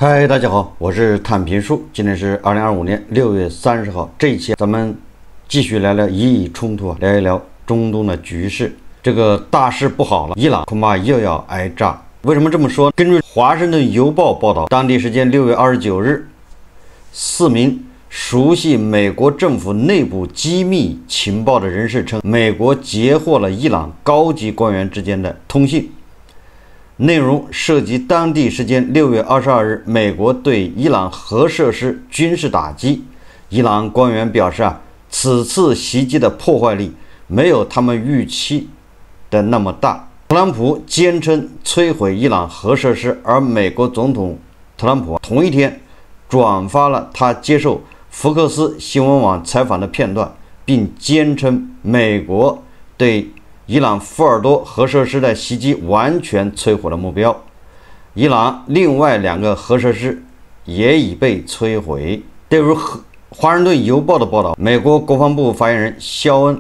嗨，大家好，我是探评书。今天是2025年6月30号。这一期咱们继续聊聊伊以冲突，聊一聊中东的局势。这个大事不好了，伊朗恐怕又要挨炸。为什么这么说？根据《华盛顿邮报》报道，当地时间6月29日，4名熟悉美国政府内部机密情报的人士称，美国截获了伊朗高级官员之间的通信。内容涉及当地时间6月22日，美国对伊朗核设施军事打击。伊朗官员表示，此次袭击的破坏力没有他们预期的那么大。特朗普坚称摧毁伊朗核设施，而美国总统特朗普同一天转发了他接受福克斯新闻网采访的片段，并坚称美国对伊朗福尔多核设施的袭击完全摧毁了目标。伊朗另外2个核设施也已被摧毁。正如华盛顿邮报的报道，美国国防部发言人肖恩·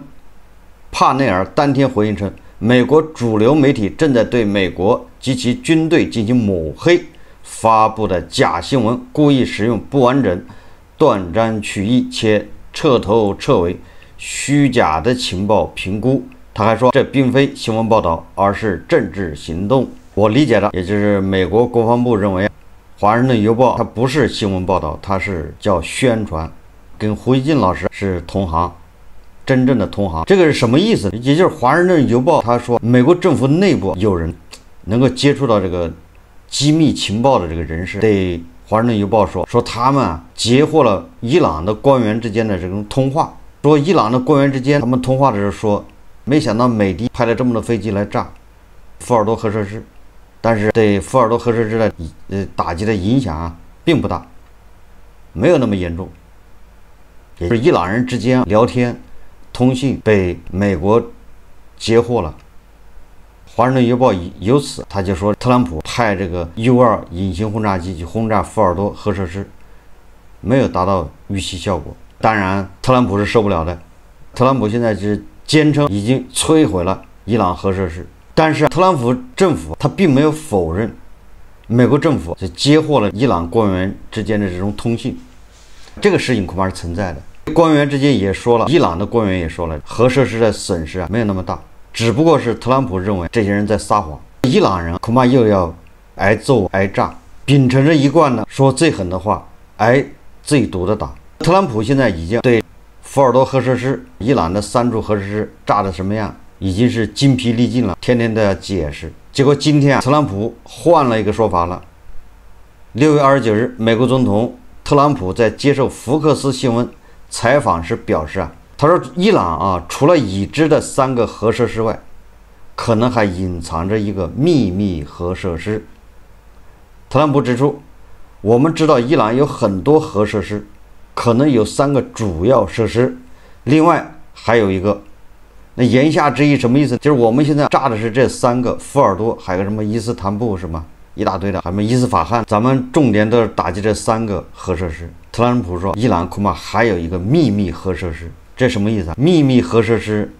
帕内尔当天回应称，美国主流媒体正在对美国及其军队进行抹黑，发布的假新闻故意使用不完整、断章取义且彻头彻尾虚假的情报评估。他还说，这并非新闻报道，而是政治行动。我理解的，也就是美国国防部认为，华盛顿邮报它不是新闻报道，它是叫宣传，跟胡锡进老师是同行，真正的同行。这个是什么意思？也就是华盛顿邮报他说，美国政府内部有人能够接触到这个机密情报的这个人士，对华盛顿邮报说他们截获了伊朗的官员之间的这种通话，说伊朗的官员之间他们通话的时候说，没想到美帝派了这么多飞机来炸福尔多核设施，但是对福尔多核设施的打击的影响并不大，没有那么严重。也就是伊朗人之间聊天通信被美国截获了。华盛顿邮报由此他就说，特朗普派这个 U-2隐形轰炸机去轰炸福尔多核设施，没有达到预期效果。当然特朗普是受不了的，特朗普现在是坚称已经摧毁了伊朗核设施，但是特朗普政府他并没有否认美国政府就截获了伊朗官员之间的这种通信，这个事情恐怕是存在的。官员之间也说了，伊朗的官员也说了，核设施的损失没有那么大，只不过是特朗普认为这些人在撒谎，伊朗人恐怕又要挨揍挨炸，秉承着一贯的说最狠的话，挨最毒的打。特朗普现在已经对福尔多核设施、伊朗的3处核设施炸得什么样，已经是精疲力尽了，天天都要解释。结果今天特朗普换了一个说法了。6月29日，美国总统特朗普在接受福克斯新闻采访时表示，他说伊朗除了已知的3个核设施外，可能还隐藏着一个秘密核设施。特朗普指出，我们知道伊朗有很多核设施，可能有3个主要设施，另外还有一个。那言下之意什么意思？就是我们现在炸的是这3个，福尔多，还有个什么伊斯坦布，什么一大堆的，还有伊斯法罕，咱们重点都是打击这3个核设施。特朗普说，伊朗恐怕还有一个秘密核设施，这什么意思？秘密核设施，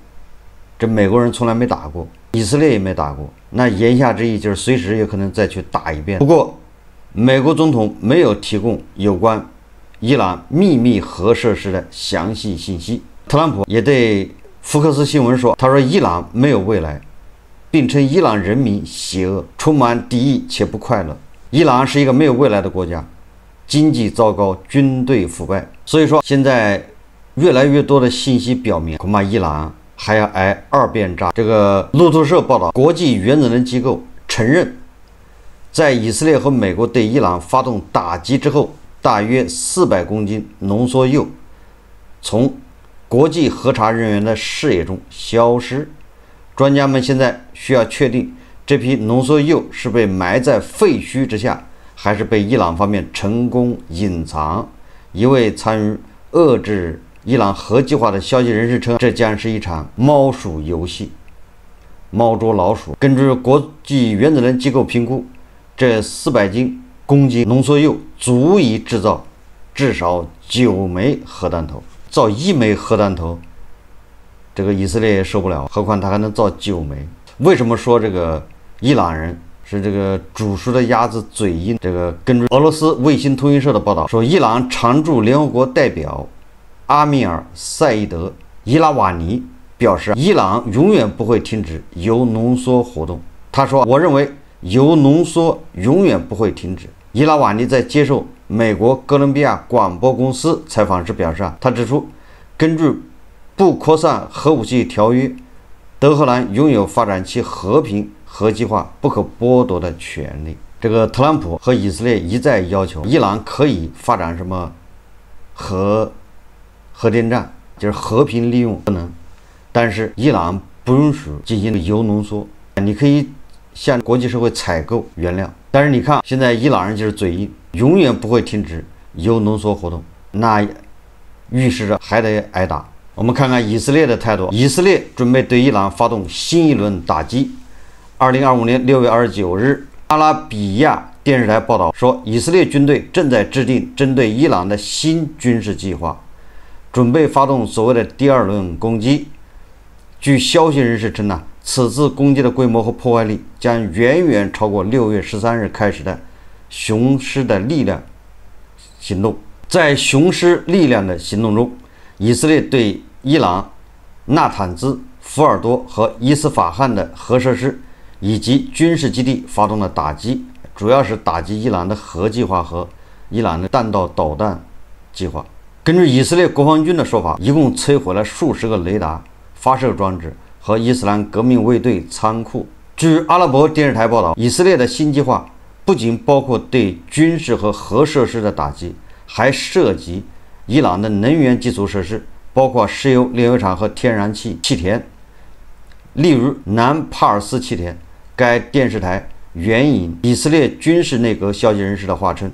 这美国人从来没打过，以色列也没打过，那言下之意就是随时有可能再去打一遍。不过，美国总统没有提供有关伊朗秘密核设施的详细信息。特朗普也对福克斯新闻说，他说伊朗没有未来，并称伊朗人民邪恶，充满敌意且不快乐。伊朗是一个没有未来的国家，经济糟糕，军队腐败。所以说现在越来越多的信息表明，恐怕伊朗还要挨2遍炸。这个路透社报道，国际原子能机构承认，在以色列和美国对伊朗发动打击之后，大约400公斤浓缩铀从国际核查人员的视野中消失。专家们现在需要确定这批浓缩铀是被埋在废墟之下，还是被伊朗方面成功隐藏。一位参与遏制伊朗核计划的消息人士称，这将是一场猫鼠游戏，猫捉老鼠。根据国际原子能机构评估，这400公斤浓缩铀足以制造至少9枚核弹头。造1枚核弹头，这个以色列也受不了，何况他还能造9枚。为什么说这个伊朗人是这个煮熟的鸭子嘴硬。这个根据俄罗斯卫星通讯社的报道说，伊朗常驻联合国代表阿米尔·赛义德·伊拉瓦尼表示，伊朗永远不会停止铀浓缩活动。他说：“我认为铀浓缩永远不会停止。”伊拉瓦尼在接受美国哥伦比亚广播公司采访时表示，他指出，根据不扩散核武器条约，德黑兰拥有发展其和平核计划不可剥夺的权利。这个特朗普和以色列一再要求伊朗可以发展什么核电站，就是和平利用核能，但是伊朗不允许进行铀浓缩。你可以向国际社会采购原料，但是你看现在伊朗人就是嘴硬，永远不会停止铀浓缩活动，那预示着还得挨打。我们看看以色列的态度，以色列准备对伊朗发动新一轮打击。2025年6月29日，阿拉比亚电视台报道说，以色列军队正在制定针对伊朗的新军事计划，准备发动所谓的第二轮攻击。据消息人士称此次攻击的规模和破坏力将远远超过6月13日开始的雄狮的力量行动。在雄狮力量的行动中，以色列对伊朗纳坦兹、福尔多和伊斯法罕的核设施以及军事基地发动了打击，主要是打击伊朗的核计划和伊朗的弹道导弹计划。根据以色列国防军的说法，一共摧毁了数十个雷达、发射装置和伊斯兰革命卫队仓库。据阿拉伯电视台报道，以色列的新计划不仅包括对军事和核设施的打击，还涉及伊朗的能源基础设施，包括石油炼油厂和天然气田，例如南帕尔斯气田。该电视台援引以色列军事内阁消息人士的话称，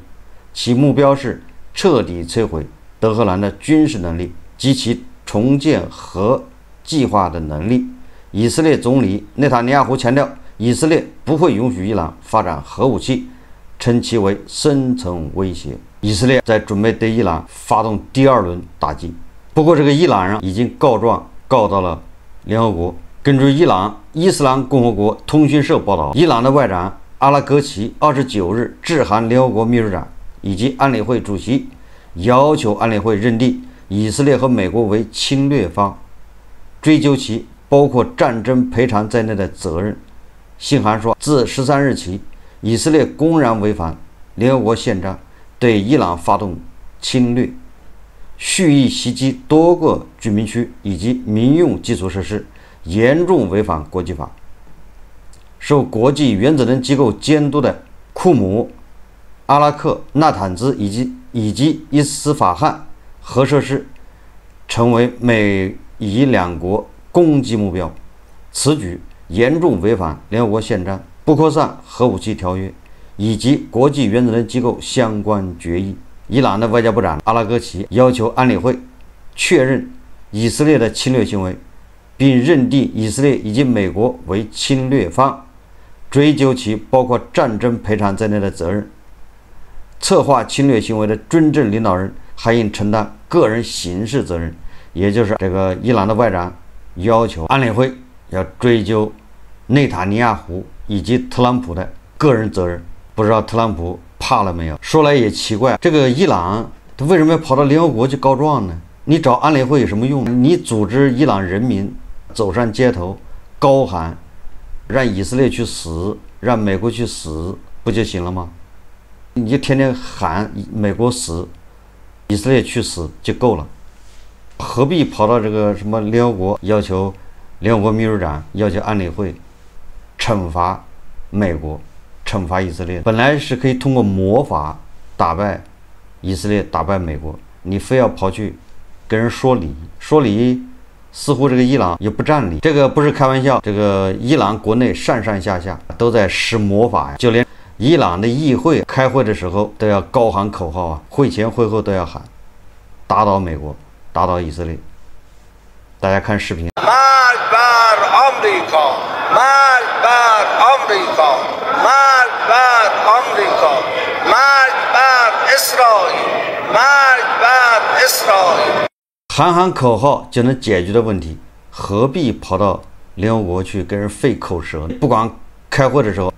其目标是彻底摧毁德黑兰的军事能力及其重建核计划的能力。以色列总理内塔尼亚胡强调，以色列不会允许伊朗发展核武器，称其为深层威胁。以色列在准备对伊朗发动第二轮打击。不过，这个伊朗人已经告到了联合国。根据伊朗伊斯兰共和国通讯社报道，伊朗的外长阿拉格齐29日致函联合国秘书长以及安理会主席，要求安理会认定以色列和美国为侵略方，追究其包括战争赔偿在内的责任。信函说，自13日起，以色列公然违反联合国宪章，对伊朗发动侵略，蓄意袭击多个居民区以及民用基础设施，严重违反国际法。受国际原子能机构监督的库姆、阿拉克、纳坦兹以及伊斯法罕核设施成为美以两国攻击目标。此举严重违反联合国宪章、不扩散核武器条约以及国际原子能机构相关决议。伊朗的外交部长阿拉格齐要求安理会确认以色列的侵略行为，并认定以色列以及美国为侵略方，追究其包括战争赔偿在内的责任。策划侵略行为的真正领导人还应承担个人刑事责任，也就是这个伊朗的外长要求安理会要追究内塔尼亚胡以及特朗普的个人责任。不知道特朗普怕了没有？说来也奇怪，这个伊朗他为什么要跑到联合国去告状呢？你找安理会有什么用？你组织伊朗人民走上街头高喊让以色列去死，让美国去死，不就行了吗？你就天天喊美国死，以色列去死就够了，何必跑到这个什么联合国，要求联合国秘书长要求安理会惩罚美国，惩罚以色列？本来是可以通过魔法打败以色列，打败美国，你非要跑去跟人说理，似乎这个伊朗也不占理。这个不是开玩笑，这个伊朗国内上上下下都在施魔法呀，就连伊朗的议会开会的时候都要高喊口号啊，会前会后都要喊，打倒美国，打倒以色列。大家看视频。喊口号就能解决的问题，何必跑到联合国去跟人费口舌？不管开会的时候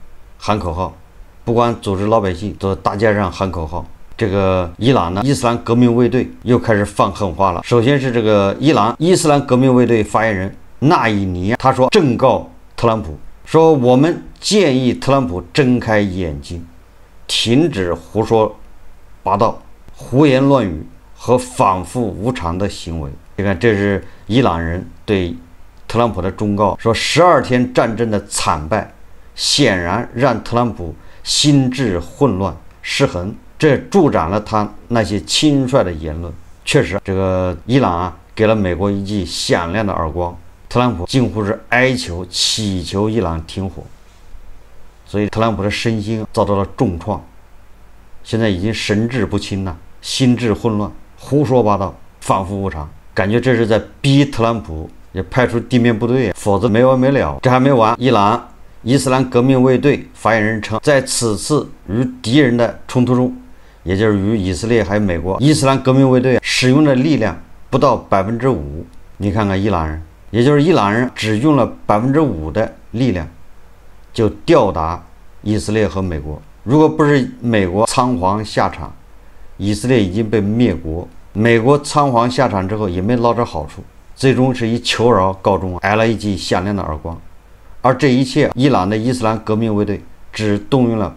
喊口号，不管组织老百姓都在大街上喊口号。这个伊朗呢，伊斯兰革命卫队又开始放狠话了。首先是这个伊朗伊斯兰革命卫队发言人纳伊尼，他说正告特朗普说，我们建议特朗普睁开眼睛，停止胡说八道、胡言乱语和反复无常的行为。你看，这是伊朗人对特朗普的忠告，说12天战争的惨败显然让特朗普心智混乱失衡，这助长了他那些轻率的言论。确实，这个伊朗啊，给了美国一记响亮的耳光，特朗普近乎是哀求祈求伊朗停火，所以特朗普的身心遭到了重创，现在已经神志不清了，心智混乱，胡说八道，反复无常，感觉这是在逼特朗普也派出地面部队，否则没完没了。这还没完，伊朗伊斯兰革命卫队发言人称，在此次与敌人的冲突中，也就是与以色列还有美国，伊斯兰革命卫队使用的力量不到5%。你看看伊朗人，也就是伊朗人只用了5%的力量，就吊打以色列和美国。如果不是美国仓皇下场，以色列已经被灭国。美国仓皇下场之后也没捞着好处，最终是以求饶告终，挨了一记响亮的耳光。而这一切，伊朗的伊斯兰革命卫队只动用了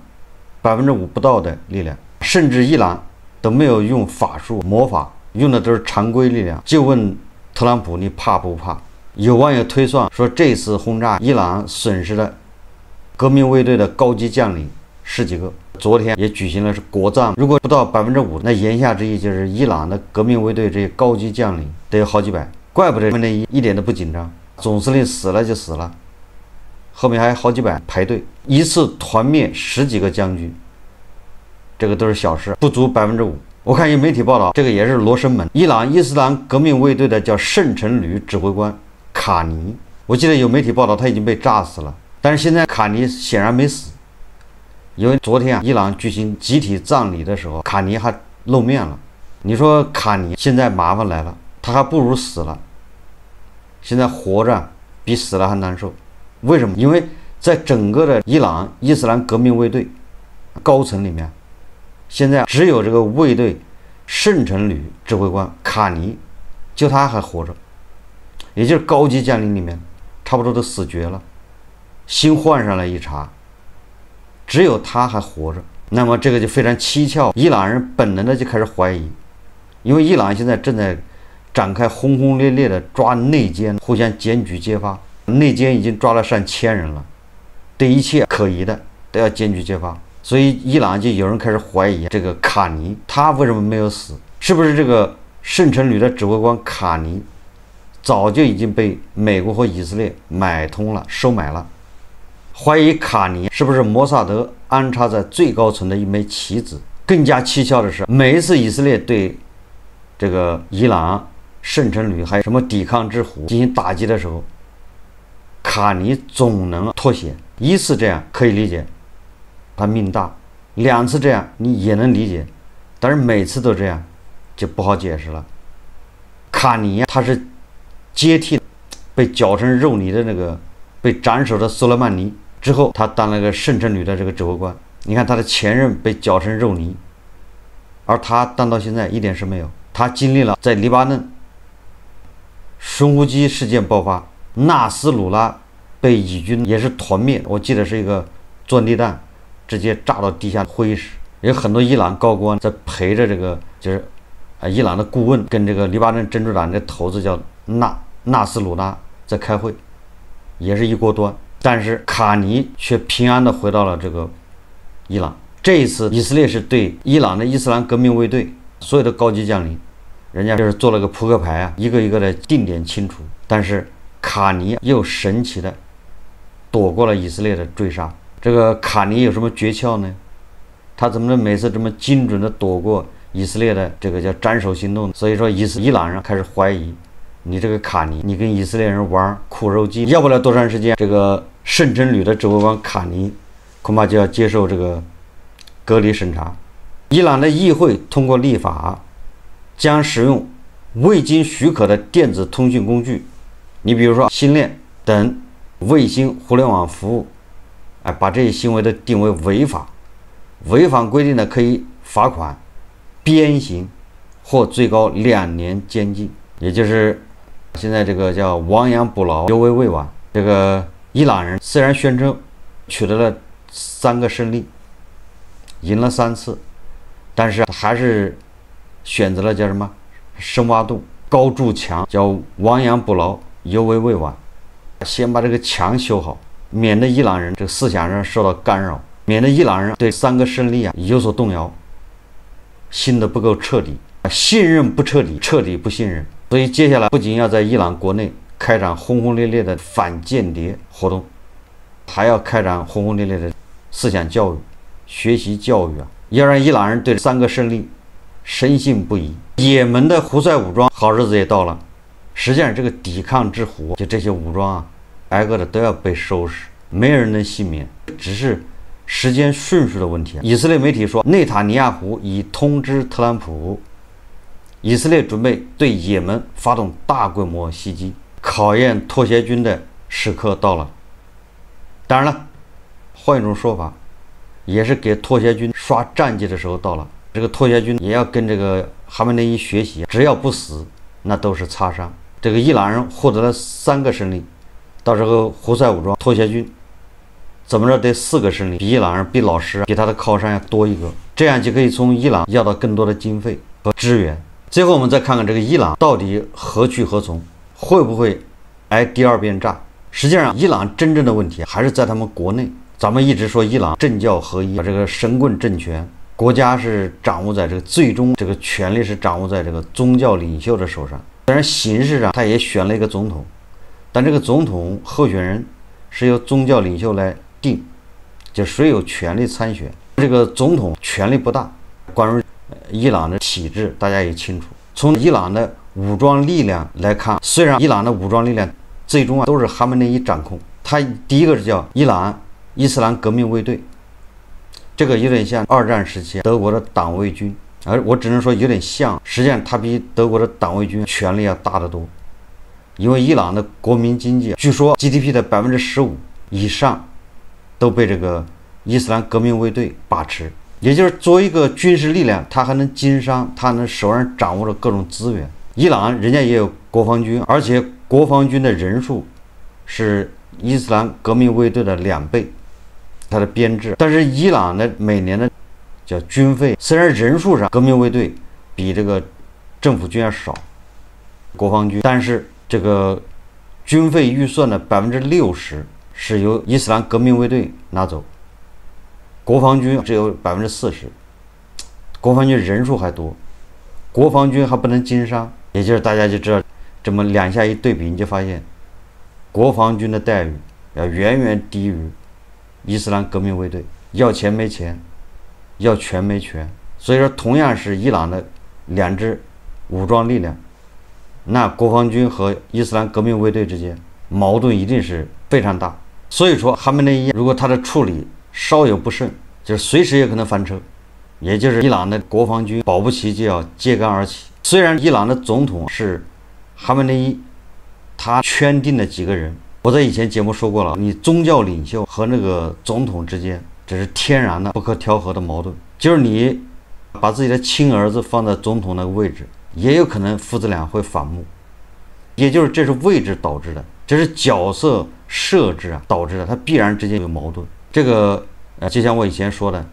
5%不到的力量，甚至伊朗都没有用法术魔法，用的都是常规力量。就问特朗普，你怕不怕？有网友推算说，这次轰炸伊朗损失了革命卫队的高级将领10几个。昨天也举行了是国葬，如果不到5%，那言下之意就是伊朗的革命卫队这些高级将领得有好几百，怪不得他们一点都不紧张，总司令死了就死了，后面还有好几百排队，一次团灭10几个将军，这个都是小事，不足5%。我看有媒体报道，这个也是罗生门，伊朗伊斯兰革命卫队的叫圣城旅指挥官卡尼，我记得有媒体报道他已经被炸死了，但是现在卡尼显然没死。因为昨天伊朗举行集体葬礼的时候，卡尼还露面了。你说卡尼现在麻烦来了，他还不如死了。现在活着比死了还难受。为什么？因为在整个的伊朗伊斯兰革命卫队高层里面，现在只有这个卫队圣城旅指挥官卡尼，就他还活着，也就是高级将领里面差不多都死绝了，新换上了一茬，只有他还活着。那么这个就非常蹊跷，伊朗人本能的就开始怀疑，因为伊朗现在正在展开轰轰烈烈的抓内奸，互相检举揭发，内奸已经抓了上千人了，对一切可疑的都要检举揭发。所以伊朗就有人开始怀疑这个卡尼他为什么没有死，是不是这个圣城旅的指挥官卡尼早就已经被美国和以色列买通了收买了。怀疑卡尼是不是摩萨德安插在最高层的一枚棋子。更加蹊跷的是，每一次以色列对这个伊朗圣城旅还有什么抵抗之虎进行打击的时候，卡尼总能脱险。一次这样可以理解，他命大；2次这样你也能理解，但是每次都这样就不好解释了。卡尼他是接替被绞成肉泥的那个被斩首的苏莱曼尼之后，他当了个圣城旅的这个指挥官。你看他的前任被绞成肉泥，而他当到现在一点事没有。他经历了在黎巴嫩顺呼机事件爆发，纳斯鲁拉被以军也是团灭，我记得是一个钻地弹直接炸到地下会议室，有很多伊朗高官在陪着这个就是伊朗的顾问跟这个黎巴嫩真主党的头子叫纳斯鲁拉在开会，也是一锅端。但是卡尼却平安的回到了这个伊朗。这一次以色列是对伊朗的伊斯兰革命卫队所有的高级将领，人家就是做了个扑克牌啊，一个一个的定点清除。但是卡尼又神奇的躲过了以色列的追杀。这个卡尼有什么诀窍呢？他怎么能每次这么精准的躲过以色列的这个叫斩首行动？所以说伊朗人开始怀疑你这个卡尼，你跟以色列人玩苦肉计，要不了多长时间，这个圣城旅的指挥官卡尼恐怕就要接受这个隔离审查。伊朗的议会通过立法，将使用未经许可的电子通讯工具，你比如说星链等卫星互联网服务，把这些行为都定为违法，违反规定呢可以罚款、鞭刑或最高2年监禁。也就是现在这个叫亡羊补牢，犹为未晚。这个伊朗人虽然宣称取得了3个胜利，赢了3次，但是还是选择了叫什么深挖洞、高筑墙，叫亡羊补牢，犹为未晚。先把这个墙修好，免得伊朗人这个思想上受到干扰，免得伊朗人对3个胜利有所动摇，信得不够彻底，信任不彻底，彻底不信任。所以接下来不仅要在伊朗国内开展轰轰烈烈的反间谍活动，还要开展轰轰烈烈的思想教育、学习教育要让伊朗人对3个胜利深信不疑。也门的胡塞武装好日子也到了，实际上这个抵抗之虎，就这些武装挨个的都要被收拾，没人能幸免，只是时间顺序的问题。以色列媒体说，内塔尼亚胡已通知特朗普，以色列准备对也门发动大规模袭击，考验妥协军的时刻到了。当然了，换一种说法，也是给妥协军刷战绩的时候到了。这个妥协军也要跟这个哈梅内伊学习，只要不死，那都是擦伤。这个伊朗人获得了3个胜利，到时候胡塞武装、妥协军怎么着得4个胜利，比伊朗人、比老师、比他的靠山要多一个，这样就可以从伊朗要到更多的经费和支援。最后我们再看看这个伊朗到底何去何从，会不会挨第2遍炸？实际上，伊朗真正的问题还是在他们国内。咱们一直说伊朗政教合一，这个神棍政权，国家是掌握在这个最终这个权力是掌握在这个宗教领袖的手上。虽然形式上他也选了一个总统，但这个总统候选人是由宗教领袖来定，就谁有权利参选。这个总统权力不大。关于伊朗的体制，大家也清楚。从伊朗的武装力量来看，虽然伊朗的武装力量最终都是哈梅内伊掌控，他第一个是叫伊朗伊斯兰革命卫队，这个有点像2战时期德国的党卫军，而我只能说有点像，实际上它比德国的党卫军权力要大得多。因为伊朗的国民经济，据说 GDP 的15%以上都被这个伊斯兰革命卫队把持，也就是作为一个军事力量，它还能经商，它能手上掌握着各种资源。伊朗人家也有国防军，而且国防军的人数是伊斯兰革命卫队的2倍，它的编制。但是伊朗的每年的叫军费，虽然人数上革命卫队比这个政府军要少，国防军，但是这个军费预算的60%是由伊斯兰革命卫队拿走，国防军只有40%，国防军人数还多，国防军还不能经商，也就是大家就知道，这么2下一对比，你就发现国防军的待遇要远远低于伊斯兰革命卫队，要钱没钱，要权没权。所以说，同样是伊朗的2支武装力量，那国防军和伊斯兰革命卫队之间矛盾一定是非常大。所以说，哈梅内伊如果他的处理稍有不慎，就是随时也可能翻车，也就是伊朗的国防军保不齐就要揭竿而起。虽然伊朗的总统是哈梅内伊他圈定的几个人，我在以前节目说过了，你宗教领袖和那个总统之间这是天然的不可调和的矛盾，就是你把自己的亲儿子放在总统那个位置，也有可能父子俩会反目，也就是这是位置导致的，这是角色设置导致的，它必然之间有矛盾。这个就像我以前说的，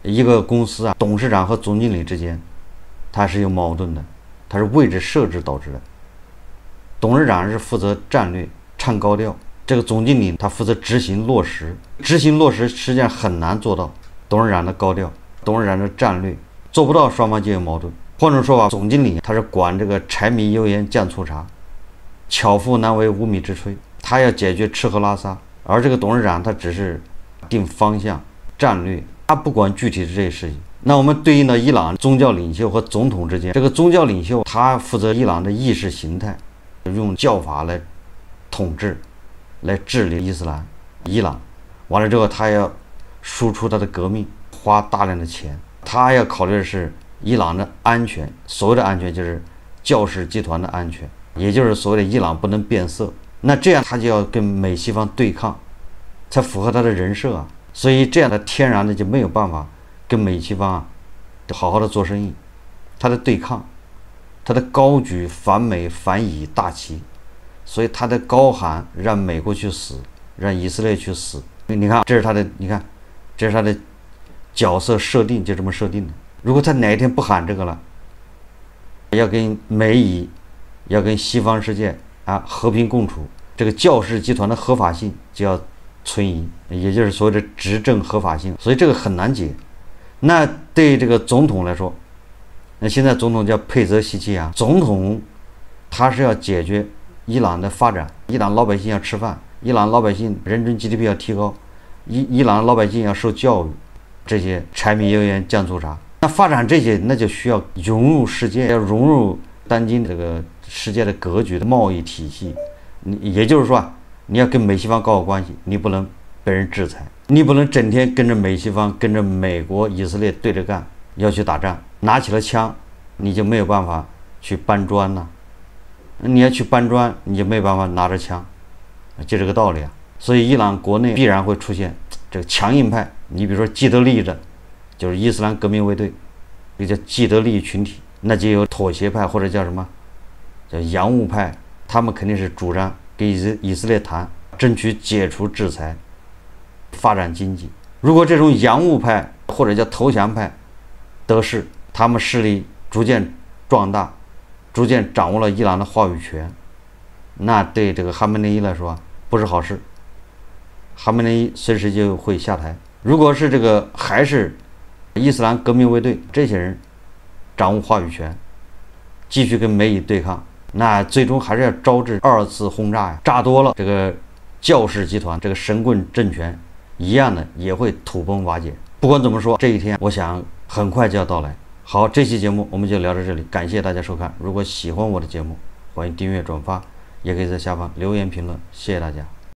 一个公司董事长和总经理之间它是有矛盾的，它是位置设置导致的。董事长是负责战略唱高调，这个总经理他负责执行落实，执行落实实际上很难做到董事长的高调，董事长的战略做不到，双方就有矛盾。换种说法，总经理他是管这个柴米油盐酱醋茶，巧妇难为无米之炊，他要解决吃喝拉撒，而这个董事长他只是定方向战略，他不管具体的这些事情。那我们对应到伊朗宗教领袖和总统之间，这个宗教领袖他负责伊朗的意识形态，用教法来统治来治理伊朗，完了之后他要输出他的革命，花大量的钱，他要考虑的是伊朗的安全，所谓的安全就是教士集团的安全，也就是所谓的伊朗不能变色。那这样他就要跟美西方对抗，才符合他的人设啊。所以这样的天然的就没有办法跟美西方好好的做生意，他的对抗，他的高举反美反以大旗，所以他的高喊让美国去死，让以色列去死。你看，这是他的，你看，这是他的角色设定，就这么设定的。如果他哪一天不喊这个了，要跟美以，要跟西方世界和平共处，这个教士集团的合法性就要存疑，也就是所谓的执政合法性，所以这个很难解。那对这个总统来说，那现在总统叫佩泽西奇啊，总统他是要解决伊朗的发展，伊朗老百姓要吃饭，伊朗老百姓人均 GDP 要提高，伊朗老百姓要受教育，这些柴米油盐酱醋茶。那发展这些，那就需要融入世界，要融入当今这个世界的格局的贸易体系。也就是说，你要跟美西方搞好关系，你不能被人制裁，你不能整天跟着美西方、跟着美国、以色列对着干，要去打仗，拿起了枪，你就没有办法去搬砖了。你要去搬砖，你就没有办法拿着枪，就这个道理啊。所以伊朗国内必然会出现这个强硬派，你比如说既得利益者，就是伊斯兰革命卫队，这叫既得利益群体，那就有妥协派或者叫什么，叫洋务派，他们肯定是主张跟以色列谈，争取解除制裁，发展经济。如果这种洋务派或者叫投降派得势，他们势力逐渐壮大，逐渐掌握了伊朗的话语权，那对这个哈梅内伊来说不是好事，哈梅内伊随时就会下台。如果是这个还是伊斯兰革命卫队这些人掌握话语权，继续跟美以对抗，那最终还是要招致2次轰炸呀，炸多了，这个教士集团这个神棍政权一样的也会土崩瓦解。不管怎么说，这一天我想很快就要到来。好，这期节目我们就聊到这里，感谢大家收看。如果喜欢我的节目，欢迎订阅转发，也可以在下方留言评论，谢谢大家。